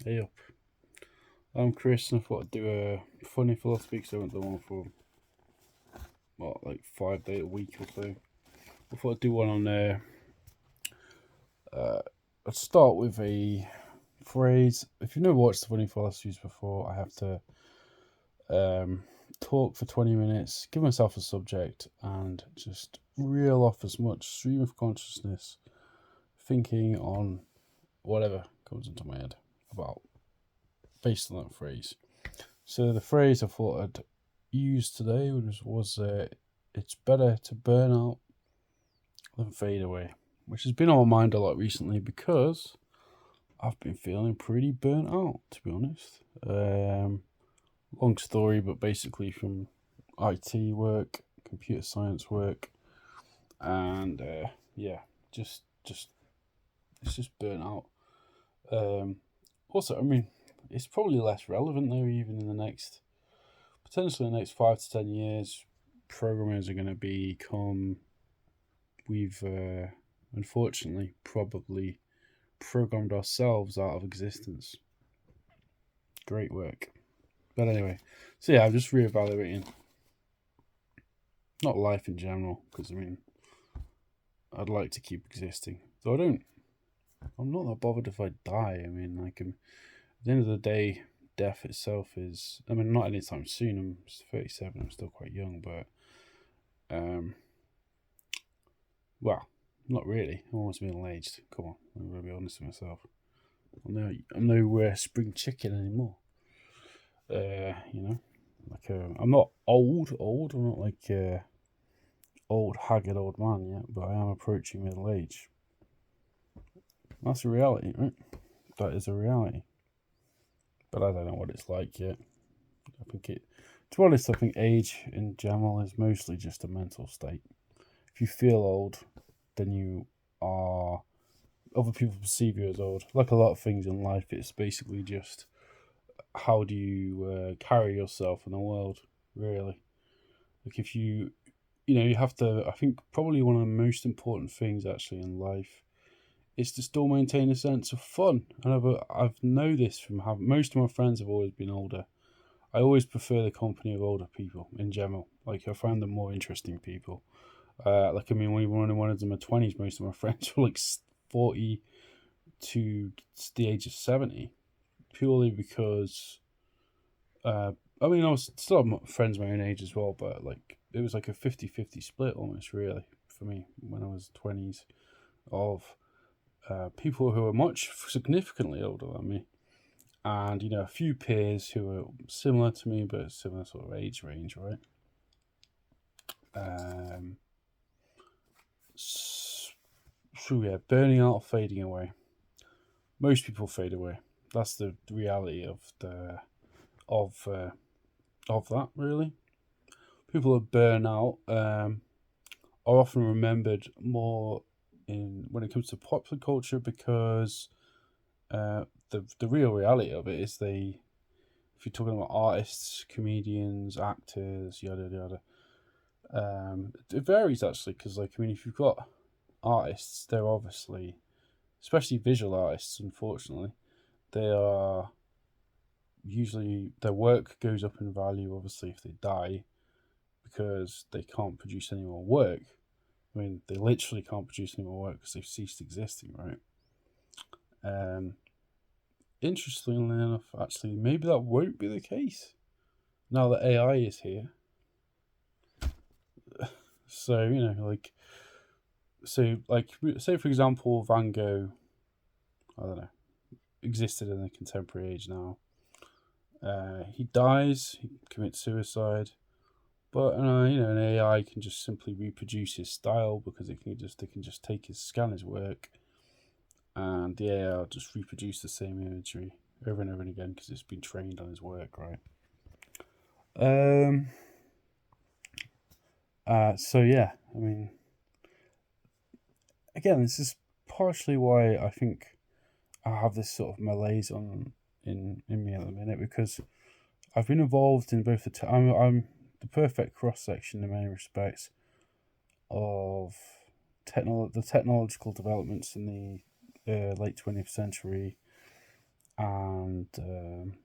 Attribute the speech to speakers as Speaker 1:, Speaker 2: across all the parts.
Speaker 1: Hey up, I'm Chris and I thought I'd do a funny philosophy because I haven't done one for, like 5 days a week or so. I thought I'd do one on there. I'd start with a phrase. If you've never watched the funny philosophies before, I have to um, talk for 20 minutes, give myself a subject, and just reel off as much stream of consciousness thinking on whatever comes into my head about based on that phrase. So the phrase I thought I'd use today was it's better to burn out than fade away, which has been on my mind a lot recently because I've been feeling pretty burnt out, to be honest. Long story, but basically from IT work, computer science work, and yeah, just it's just burnt out. Also, I mean, it's probably less relevant though, even in the next potentially the next 5 to 10 years, programmers are going to become. We've unfortunately probably programmed ourselves out of existence. Great work. But anyway, so yeah, I'm just reevaluating, not life in general, because I mean, I'd like to keep existing. Though I don't, I'm not that bothered if I die. I mean, like, at the end of the day, death itself is, I mean, not anytime soon. I'm 37, I'm still quite young, but um, well, not really. I'm almost middle aged. Come on, I'm gonna be honest with myself. I'm no spring chicken anymore. You know, like I'm not old. I'm not like old haggard old man yet, but I am approaching middle age. That's a reality, right? That is a reality. But I don't know what it's like yet. I think it. To be honest, I think age in general is mostly just a mental state. If you feel old, then you are. Other people perceive you as old. Like a lot of things in life, it's basically just how do you carry yourself in the world, really. Like if you have to. I think probably one of the most important things actually in life is to still maintain a sense of fun. And I've know this from having most of my friends have always been older. I always prefer the company of older people in general. Like I find them more interesting people. Like I mean, when I was in my 20s, most of my friends were like 40 to the age of 70, purely because uh, I mean, I was still have friends my own age as well, but like it was like a 50-50 split almost, really, for me when I was 20s of people who were much significantly older than me, and a few peers who were similar to me but similar sort of age range, right? Um, so yeah, burning out or fading away. Most people fade away. That's the reality of uh, of that, really. People that burn out are often remembered more in when it comes to popular culture because the real reality of it is if you're talking about artists, comedians, actors, yada yada, it varies actually because like I mean if you've got artists, they're obviously, especially visual artists, unfortunately, they are usually their work goes up in value obviously if they die because they can't produce any more work. I mean, they literally can't produce any more work because they've ceased existing, right? Um, Interestingly enough, actually, maybe that won't be the case now that AI is here. So say for example, Van Gogh, I don't know, existed in the contemporary age now. He dies, he commits suicide, but an AI can just simply reproduce his style because they can just scan his work, and the AI will just reproduce the same imagery over and over and again because it's been trained on his work, right? Um. So yeah, I mean, again, this is partially why I think I have this sort of malaise on in me at the minute because I've been involved in both I'm the perfect cross section in many respects of the technological developments in the late 20th century and and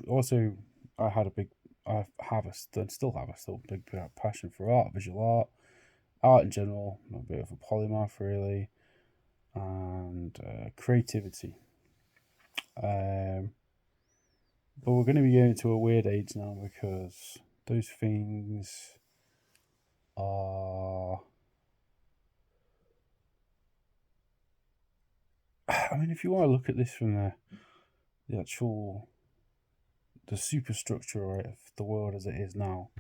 Speaker 1: also I have and still have a big passion for art, visual art in general. I'm a bit of a polymath really, and creativity. But we're going to be going to a weird age now because those things are. I mean, if you want to look at this from the actual the superstructure, right, of the world as it is now,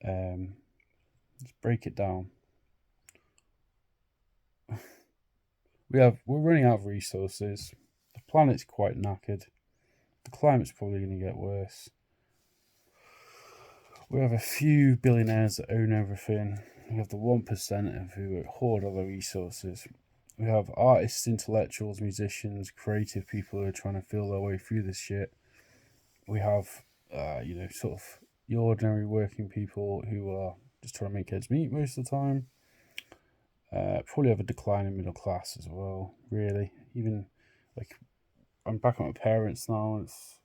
Speaker 1: let's break it down. We're running out of resources. The planet's quite knackered. The climate's probably going to get worse. We have a few billionaires that own everything. We have the 1% who hoard all the resources. We have artists, intellectuals, musicians, creative people who are trying to feel their way through this shit. We have, sort of the ordinary working people who are just trying to make ends meet most of the time. Probably have a decline in middle class as well, really. Even, like, I'm back at my parents now, and it's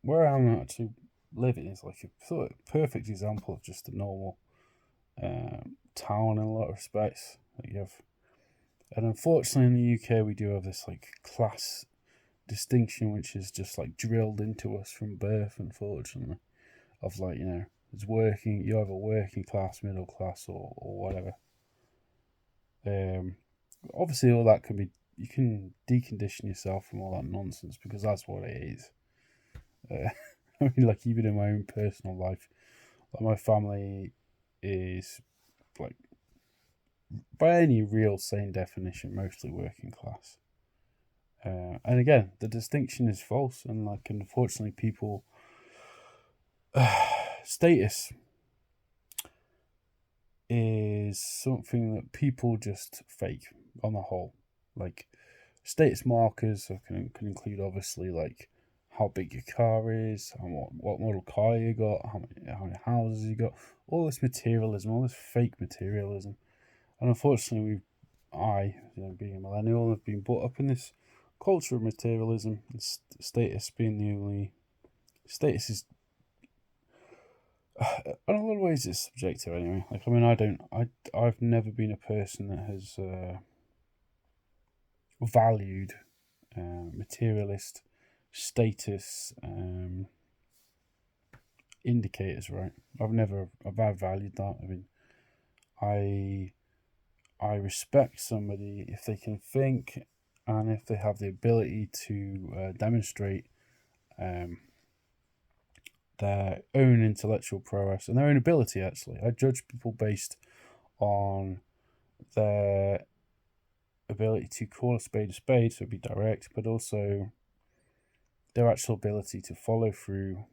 Speaker 1: where I'm actually living is like a sort of perfect example of just a normal town in a lot of respects. Like you have, and unfortunately in the UK we do have this like class distinction which is just like drilled into us from birth, unfortunately. Of like, it's working. You have a working class, middle class, or whatever. Obviously all that can be. You can decondition yourself from all that nonsense because that's what it is. I mean, like even in my own personal life, like my family is like, by any real sane definition, mostly working class. And again, the distinction is false, and like unfortunately, people status is something that people just fake on the whole. Like status markers can include obviously like how big your car is, what model car you got, how many houses you got, all this materialism, all this fake materialism. And unfortunately, being a millennial, have been brought up in this culture of materialism, and status being the only. Status is. In a lot of ways, it's subjective anyway. Like, I mean, I've never been a person that has valued materialist status indicators, right? I've valued that. I mean, I respect somebody if they can think and if they have the ability to demonstrate their own intellectual prowess and their own ability, actually. I judge people based on their ability to call a spade, so be direct, but also their actual ability to follow through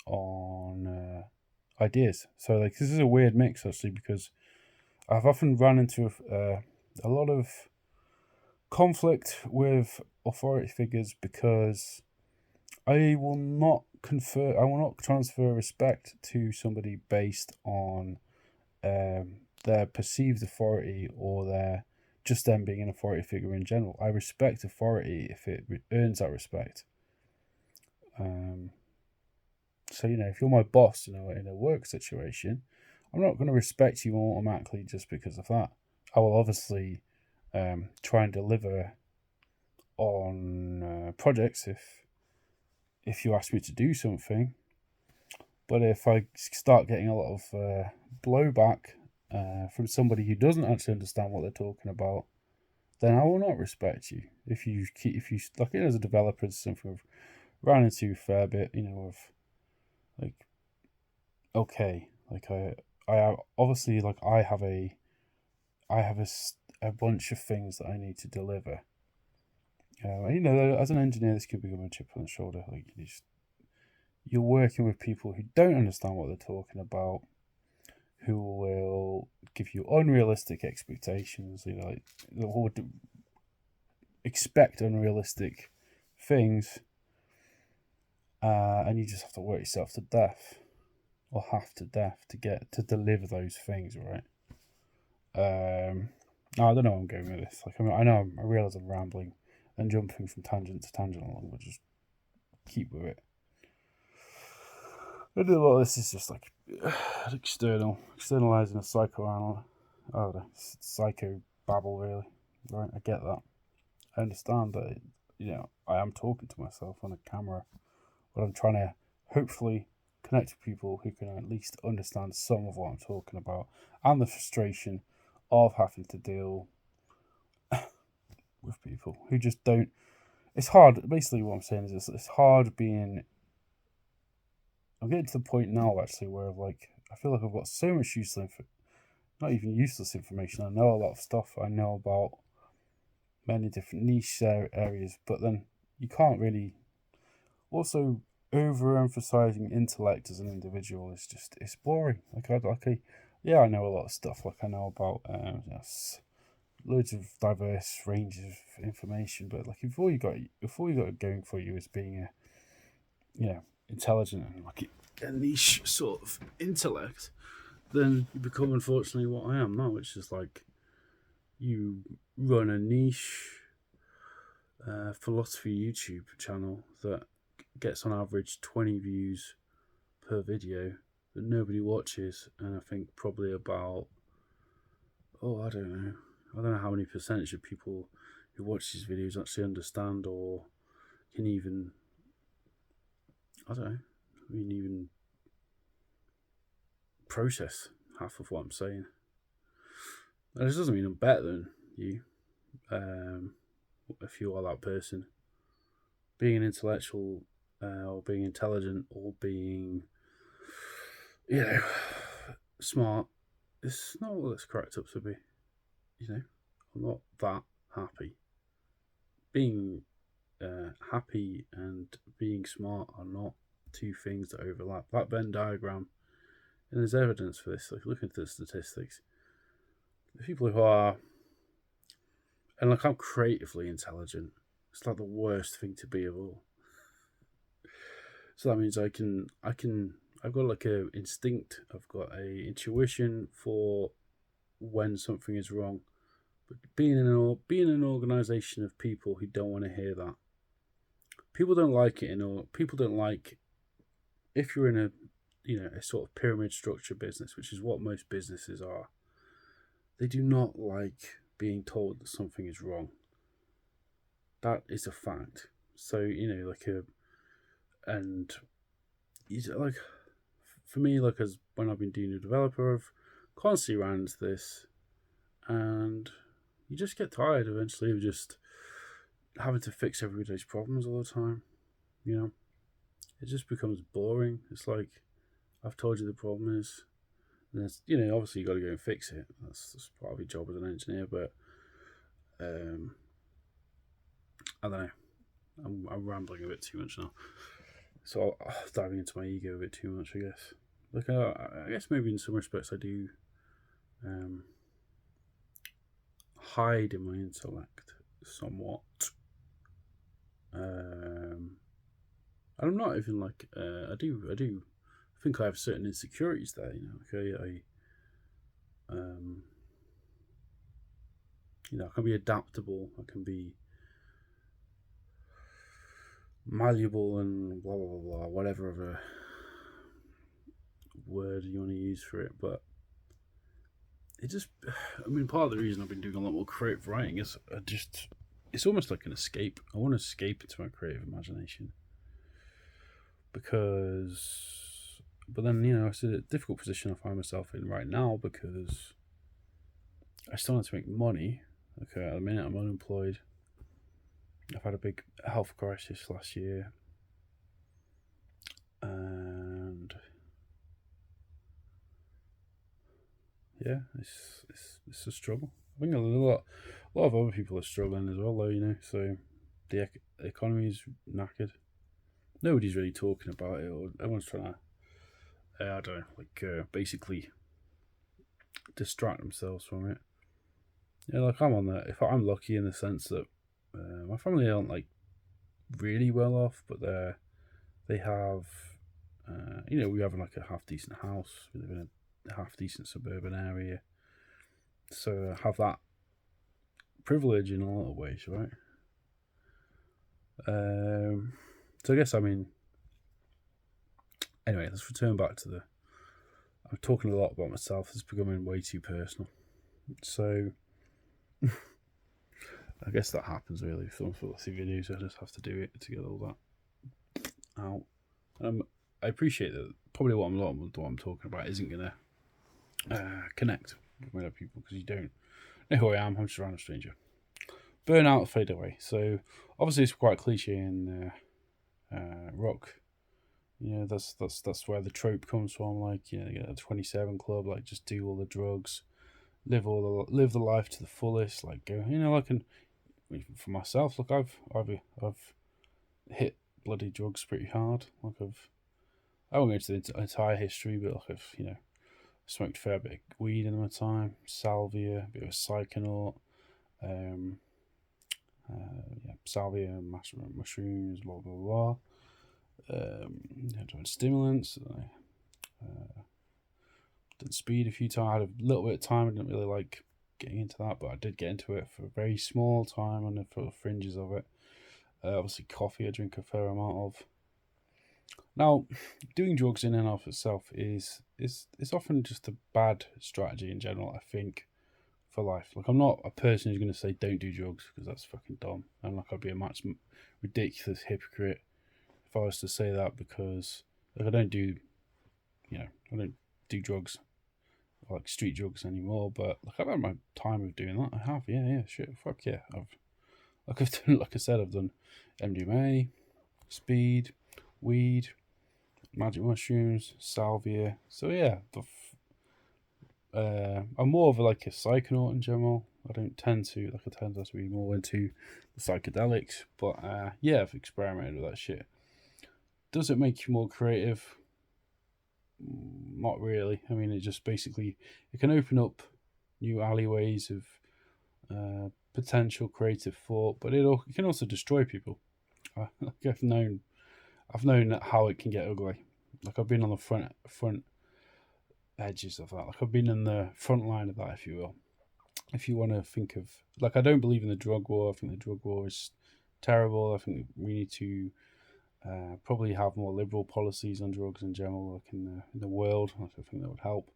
Speaker 1: on ideas. So, like, this is a weird mix, actually, because I've often run into a lot of conflict with authority figures because I will not transfer respect to somebody based on their perceived authority or just them being an authority figure in general. I respect authority if it earns that respect. So, if you're my boss, in a work situation, I'm not going to respect you automatically just because of that. I will obviously try and deliver on projects if you ask me to do something. But if I start getting a lot of blowback from somebody who doesn't actually understand what they're talking about, then I will not respect you. If you like, as a developer, it's something I've ran into a fair bit, of like, okay, like I obviously, like, I have a bunch of things that I need to deliver. As an engineer, this can become a chip on the shoulder. Like, you're working with people who don't understand what they're talking about, who will give you unrealistic expectations. Like, who would expect unrealistic things, and you just have to work yourself to death, or half to death, to deliver those things, right? I don't know where I'm going with this. Like, I realize I'm rambling and jumping from tangent to tangent along. We'll just keep with it. I do a lot of this is just like externalizing a psycho babble, really. Right, I get that. I understand that, I am talking to myself on a camera, but I'm trying to hopefully connect with people who can at least understand some of what I'm talking about and the frustration of having to deal with people who just don't. It's hard. Basically, what I'm saying is it's hard being. I'm getting to the point now actually where I feel like I've got so much not even useless information. I know a lot of stuff. I know about many different niche areas, but then you can't really. Also, overemphasizing intellect as an individual is it's boring. Yeah, I know a lot of stuff. Like I know about loads of diverse ranges of information, but like before you got it going for you as being intelligent and like a niche sort of intellect, then you become unfortunately what I am now, which is like you run a niche philosophy YouTube channel that gets on average 20 views per video that nobody watches, and I think probably about I don't know how many percentage of people who watch these videos actually understand or can even even process half of what I'm saying. And this doesn't mean I'm better than you. If you are that person, being an intellectual or being intelligent or being, smart, it's not what it's cracked up to be. I'm not that happy. Being happy and being smart are not two things that overlap. That Venn diagram, and there's evidence for this. Like, look at the statistics. The people who are, and like I'm creatively intelligent, it's like the worst thing to be of all. So that means I've got like a instinct, I've got a intuition for when something is wrong. But being in an organization of people who don't want to hear that, people don't like it. People don't like if you're in a sort of pyramid structure business, which is what most businesses are. They do not like being told that something is wrong. That is a fact. So for me, like as when I've been doing a developer, I've constantly ran into this, and you just get tired eventually of just having to fix everybody's problems all the time. It just becomes boring. It's like, I've told you the problem is, and it's, obviously you got to go and fix it. That's part of your job as an engineer. But I don't know. I'm rambling a bit too much now. So I'm diving into my ego a bit too much, I guess. Like I guess maybe in some respects I do hide in my intellect somewhat. And I'm not even like I do think I have certain insecurities there. I can be adaptable. I can be malleable and blah blah blah blah, whatever other word you want to use for it. But it just, part of the reason I've been doing a lot more creative writing is it's almost like an escape. I want to escape into my creative imagination but then it's a difficult position I find myself in right now because I still need to make money. Okay, at the minute I'm unemployed. I've had a big health crisis last year, and yeah, it's a struggle. I think a lot of other people are struggling as well, though. So the economy's knackered. Nobody's really talking about it, or everyone's trying to, I don't know, basically distract themselves from it. Like I'm on that. If I'm lucky in the sense that my family aren't like really well off, but they have, we have like a half decent house. We live in a half decent suburban area, so I have that privilege in a lot of ways, right? So I guess, I mean, anyway, let's return back to I'm talking a lot about myself. It's becoming way too personal. So I guess that happens really. If someone puts videos, I just have to do it to get all that out. I appreciate that. Probably what I'm talking about isn't gonna connect with other people because you don't know who I am. I'm just a random stranger. Burnout, fade away. So obviously it's quite cliche in rock. That's where the trope comes from. Like, you get a 27 club, like just do all the drugs, live the life to the fullest. Like, go, like, and for myself, look, I've hit bloody drugs pretty hard. Like, I won't go into the entire history, but like I've smoked a fair bit of weed in my time, salvia, a bit of psychonaut, salvia, mushrooms, blah blah blah. Doing stimulants. Did speed a few times. I had a little bit of time. I didn't really like getting into that, but I did get into it for a very small time on the fringes of it. Obviously, coffee I drink a fair amount of. Now, doing drugs in and of itself is often just a bad strategy in general, I think, for life. Like, I'm not a person who's going to say don't do drugs because that's fucking dumb. And like, I'd be a much ridiculous hypocrite if I was to say that, because like, I don't do drugs, like street drugs anymore. But like, I've had my time of doing that. I have, yeah, shit, fuck yeah. I've done, like I said, I've done MDMA, speed, weed, magic mushrooms, salvia. So yeah, I'm more of like a psychonaut in general. I tend to be more into the psychedelics, but yeah, I've experimented with that shit. Does it make you more creative? Not really. I mean, it just basically it can open up new alleyways of potential creative thought, but it can also destroy people. I've known how it can get ugly. Like, I've been on the front edges of that. Like, I've been in the front line of that, if you will. If you want to think of, like, I don't believe in the drug war. I think the drug war is terrible. I think we need to probably have more liberal policies on drugs in general, like in the world. I think that would help.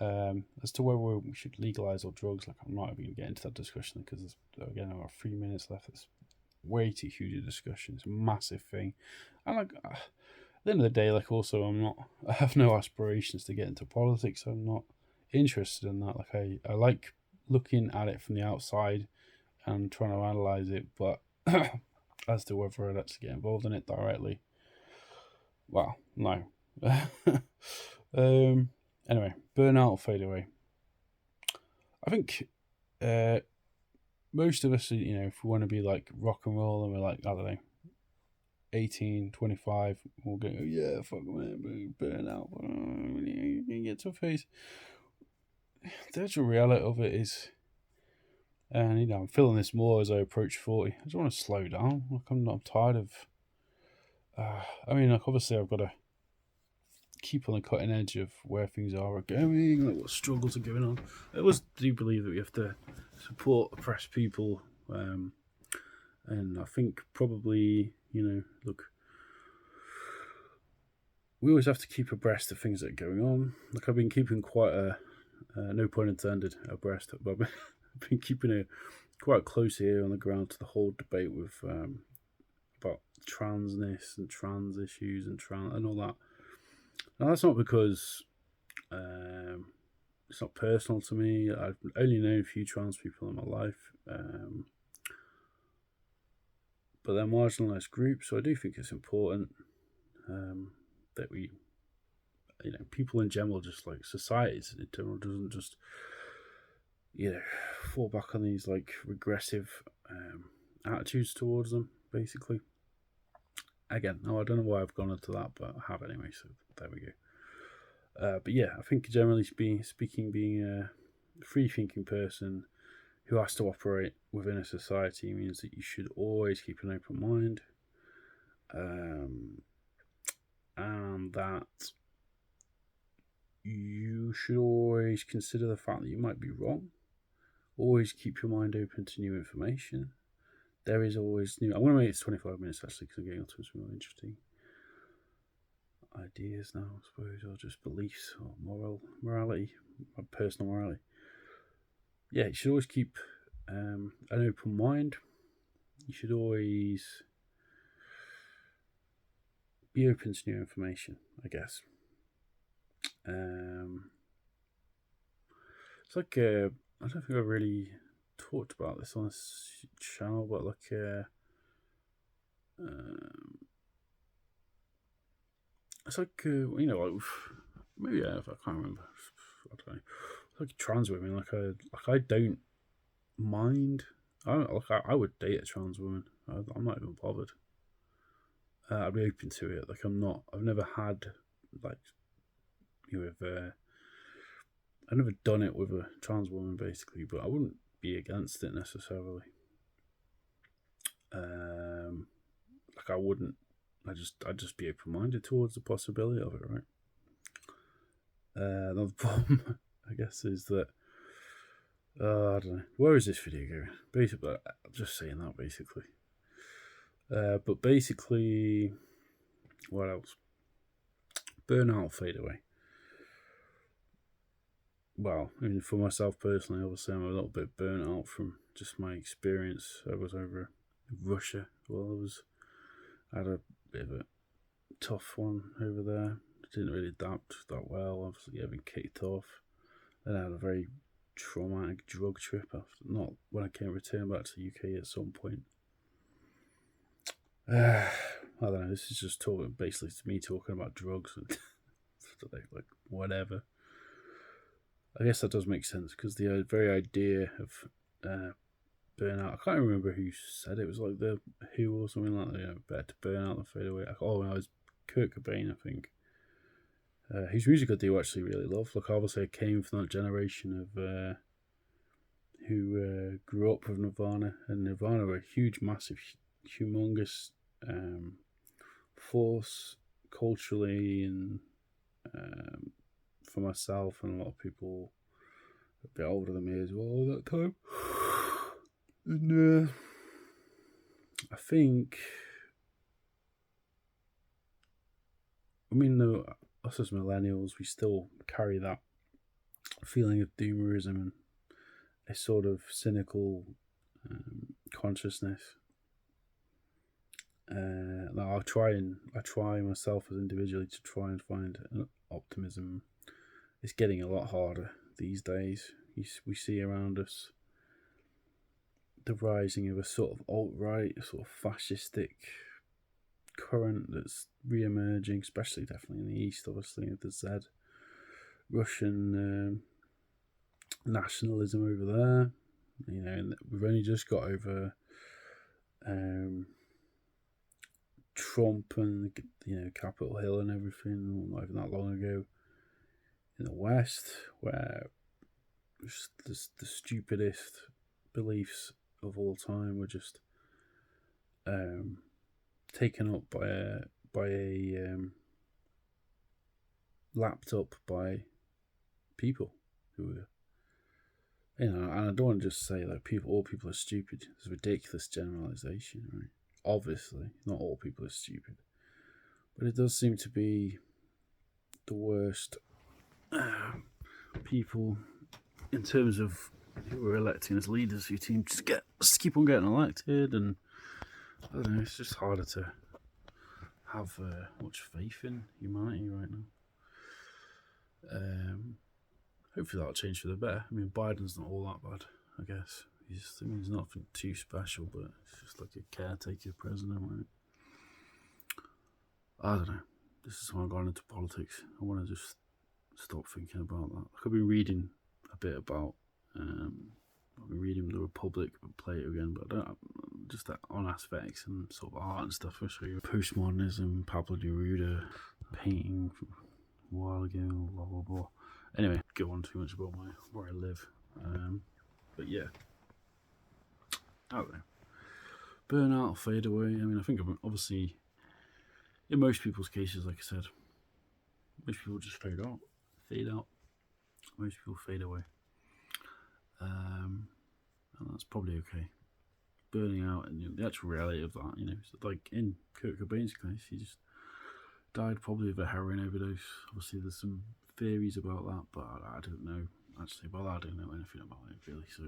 Speaker 1: As to whether we should legalize all drugs, like, I'm not even going to get into that discussion because again, I have 3 minutes left. It's way too huge a discussion. It's a massive thing, and like, at the end of the day, like, also, I have no aspirations to get into politics. I'm not interested in that. Like, I like looking at it from the outside and trying to analyze it, but as to whether I'd actually get involved in it directly, well, no. Anyway, burnout or fade away. I think most of us, if we want to be like rock and roll and we're like, I don't know, 18, 25, we'll go, oh, yeah, fuck man, burn out, you can get to a phase. The actual reality of it is, and I'm feeling this more as I approach 40. I just want to slow down. Like, I'm tired of. I mean, like, obviously, I've got to keep on the cutting edge of where things are going, like what struggles are going on. I always do believe that we have to support oppressed people, and I think probably, look, we always have to keep abreast of things that are going on. Like, I've been keeping quite no pun intended, abreast, but I've been keeping a quite close ear on the ground to the whole debate with about transness and trans issues and all that. Now, that's not because it's not personal to me. I've only known a few trans people in my life, but they're marginalised groups, so I do think it's important that we, people in general, just like societies in general, doesn't just, fall back on these like regressive attitudes towards them, basically. Again, no, I don't know why I've gone into that, but I have anyway, so there we go. But yeah, I think generally speaking, being a free-thinking person who has to operate within a society means that you should always keep an open mind, and that you should always consider the fact that you might be wrong. Always keep your mind open to new information. there is always new. I'm going to make it 25 minutes actually because I'm getting onto some really interesting ideas now, I suppose, or just beliefs or morality, my personal morality. Yeah, you should always keep an open mind. You should always be open to new information, I guess. It's like I don't think I've really talked about this on this channel, but like it's like like maybe I can't remember. I don't know. It's like trans women, I don't mind. I would date a trans woman. I'm not even bothered. I'd be open to it. Like I'm not. I've never had like with. I've never done it with a trans woman basically, but I wouldn't be against it necessarily. Like I wouldn't. I'd just be open minded towards the possibility of it, right? Another problem, I guess, is that I don't know. Where is this video going? Basically, I'm just saying that basically. But basically, what else? Burnout, fade away. Well, I mean, for myself personally, obviously, I'm a little bit burnt out from just my experience. I was over Russia. Well, I had a bit of a tough one over there. Didn't really adapt that well. Obviously, getting kicked off. Then I had a very traumatic drug trip after. Not when I returned back to the UK at some point. I don't know. This is just basically to me talking about drugs and like whatever. I guess that does make sense because the very idea of burnout. I can't remember who said it. It was like the Who or something like that. Better to burn out than fade away. Oh, no, it was Kurt Cobains, I think. Whose music I do actually really love. Like obviously, I came from that generation of who grew up with Nirvana, and Nirvana were a huge, massive, humongous force culturally and for myself and a lot of people a bit older than me as well at that time. And I think, us as millennials, we still carry that feeling of doomerism and a sort of cynical consciousness. I try myself as individually to try and find an optimism. It's getting a lot harder these days. We see around us the rising of a sort of alt-right, a sort of fascistic current that's re-emerging, especially definitely in the east, obviously, with the Z Russian nationalism over there. And we've only just got over Trump and Capitol Hill and everything, not even that long ago in the West, where the stupidest beliefs of all time were just taken up by a lapped up by people who were, and I don't want to just say like all people are stupid. It's a ridiculous generalization, right? Obviously, not all people are stupid, but it does seem to be the worst people in terms of who we're electing as leaders who seem to keep on getting elected, and I don't know, it's just harder to have much faith in humanity right now. Hopefully that'll change for the better. I mean, Biden's not all that bad, I guess. He's nothing too special, but it's just like a caretaker president, right? I don't know. This is why I'm going into politics. I want to just stop thinking about that. I could be reading a bit about I'll be reading The Republic and Plato again, but I don't just that on aesthetics and sort of art and stuff. I'll show you postmodernism, Pablo Neruda, painting from a while ago, blah blah blah. Anyway, go on too much about where I live. But yeah, I don't know. Burnout, fade away. I mean, I think obviously in most people's cases, like I said, most people just fade out. Most people fade away. And that's probably okay. burning out, and the actual reality of that, so like in Kurt Cobain's case, he just died probably of a heroin overdose. Obviously, there's some theories about that, but I don't know. Actually, well, I don't know anything about it really. So,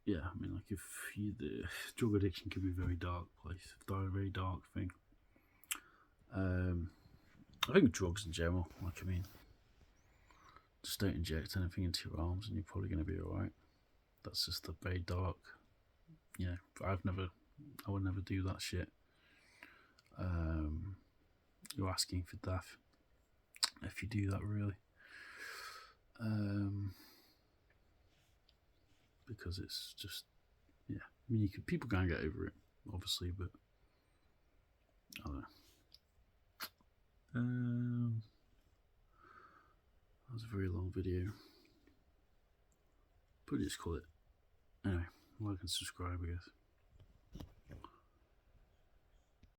Speaker 1: yeah, I mean, like if the drug addiction can be a very dark place, a very dark thing. I think drugs in general, just don't inject anything into your arms and you're probably going to be alright. That's just a very dark, I would never do that shit. You're asking for death if you do that, really. Because it's just, people can't get over it, obviously, but I don't know. That was a very long video. Probably just call it. Anyway, like and subscribe, I guess.